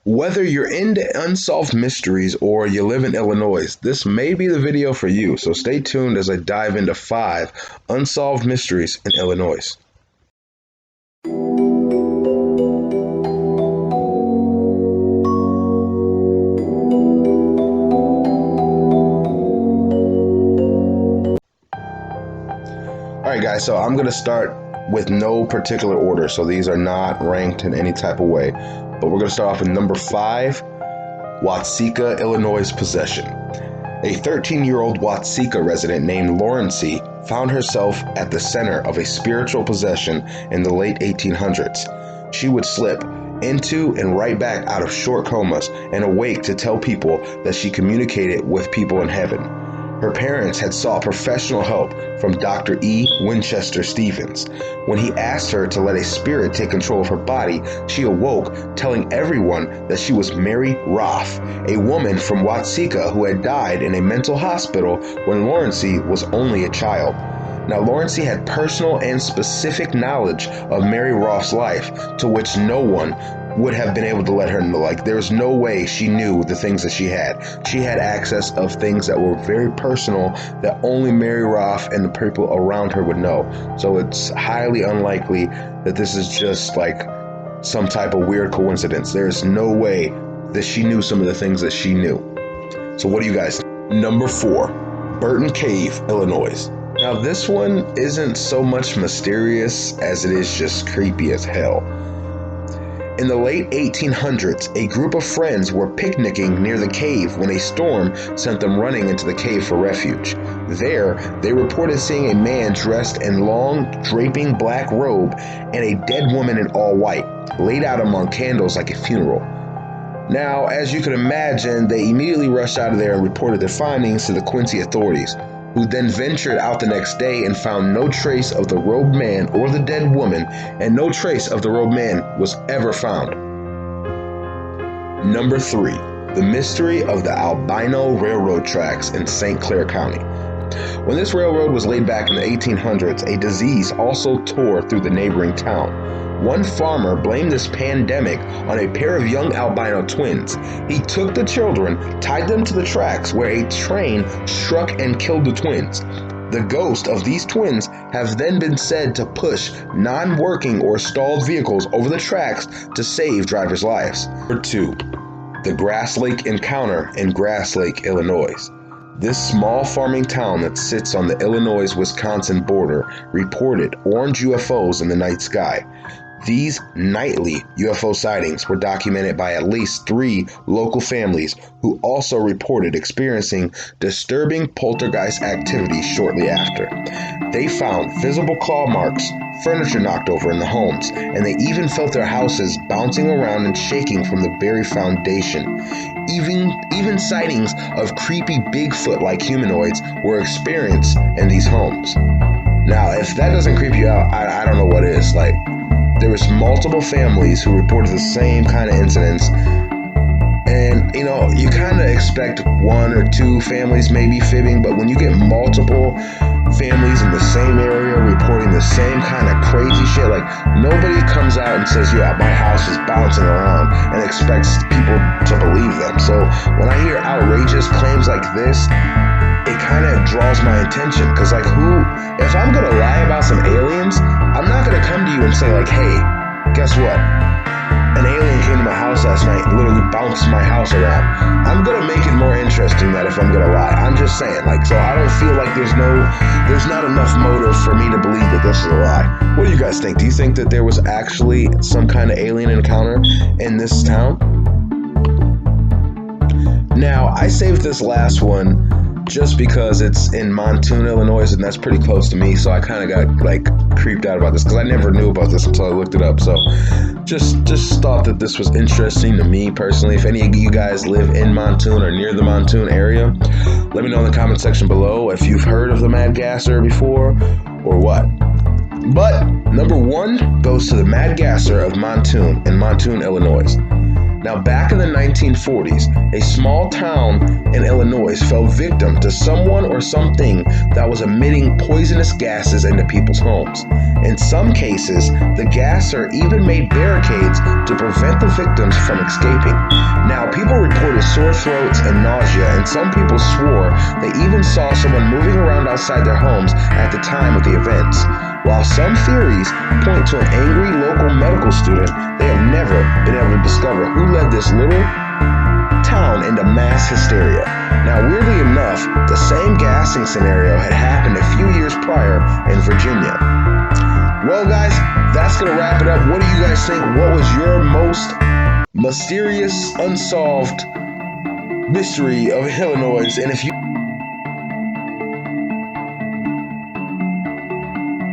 Whether you're into unsolved mysteries or you live in Illinois, this may be the video for you, so stay tuned as I dive into 5 unsolved mysteries in Illinois. Alright guys, so I'm going to start with no particular order, so these are not ranked in any type of way. But we're going to start off with number 5, Watseka, Illinois possession. A 13-year-old Watseka resident named Lawrence found herself at the center of a spiritual possession in the late 1800s. She would slip into and right back out of short comas and awake to tell people that she communicated with people in heaven. Her parents had sought professional help from Dr. E. Winchester Stevens. When he asked her to let a spirit take control of her body, she awoke, telling everyone that she was Mary Roth, a woman from Watseka who had died in a mental hospital when Lawrence was only a child. Now, Lawrence had personal and specific knowledge of Mary Roth's life, to which no one would have been able to let her know. Like, there was no way she knew the things that she had. She had access of things that were very personal that only Mary Roth and the people around her would know. So it's highly unlikely that this is just like some type of weird coincidence. There's no way that she knew some of the things that she knew. So what do you guys think? Number 4, Burton Cave, Illinois. Now this one isn't so much mysterious as it is just creepy as hell. In the late 1800s, a group of friends were picnicking near the cave when a storm sent them running into the cave for refuge. There, they reported seeing a man dressed in long, draping black robe and a dead woman in all white, laid out among candles like a funeral. Now, as you can imagine, they immediately rushed out of there and reported their findings to the Quincy authorities, who then ventured out the next day and found no trace of the robed man or the dead woman, and no trace of the robed man was ever found. Number 3, the mystery of the Albino railroad tracks in St. Clair County. When this railroad was laid back in the 1800s, a disease also tore through the neighboring town. One farmer blamed this pandemic on a pair of young albino twins. He took the children, tied them to the tracks where a train struck and killed the twins. The ghosts of these twins have then been said to push non-working or stalled vehicles over the tracks to save drivers' lives. Number 2, the Grass Lake encounter in Grass Lake, Illinois. This small farming town that sits on the Illinois-Wisconsin border reported orange UFOs in the night sky. These nightly UFO sightings were documented by at least 3 local families who also reported experiencing disturbing poltergeist activity shortly after. They found visible claw marks, furniture knocked over in the homes, and they even felt their houses bouncing around and shaking from the very foundation. Even sightings of creepy Bigfoot-like humanoids were experienced in these homes. Now, if that doesn't creep you out, I don't know what is. Like, there was multiple families who reported the same kind of incidents, and you kind of expect 1 or 2 families maybe fibbing, but when you get multiple families in the same area reporting the same kind of crazy shit, like, nobody comes out and says, yeah, my house is bouncing around, and expects people to believe them. So when I hear outrageous claims like this, it kind of draws my attention, because like, if I'm gonna lie about some aliens, I'm not gonna come to you and say like, hey, guess what, an alien came to my house last night and literally bounced my house around. I'm gonna make it more interesting that if I'm gonna lie. I'm just saying, like, so I don't feel like there's not enough motive for me to believe that this is a lie. What do you guys think? Do you think that there was actually some kind of alien encounter in this town? Now, I saved this last one just because it's in Mantoon, Illinois, and that's pretty close to me, so I kind of got like creeped out about this, because I never knew about this until I looked it up. So just thought that this was interesting to me personally. If any of you guys live in Mantoon or near the Mantoon area, let me know in the comment section below if you've heard of the Mad Gasser before or what. But number 1 goes to the Mad Gasser of Mantoon in Mantoon, Illinois. Now, back in the 1940s, a small town in Illinois fell victim to someone or something that was emitting poisonous gases into people's homes. In some cases, the gasser even made barricades to prevent the victims from escaping. Now, people reported sore throats and nausea, and some people swore they even saw someone moving around outside their homes at the time of the events. While some theories point to an angry local medical student, they have never been able to discover who led this little town into mass hysteria. Now, weirdly enough, the same gassing scenario had happened a few years prior in Virginia. Well, guys, that's going to wrap it up. What do you guys think? What was your most mysterious, unsolved mystery of Illinois? And if you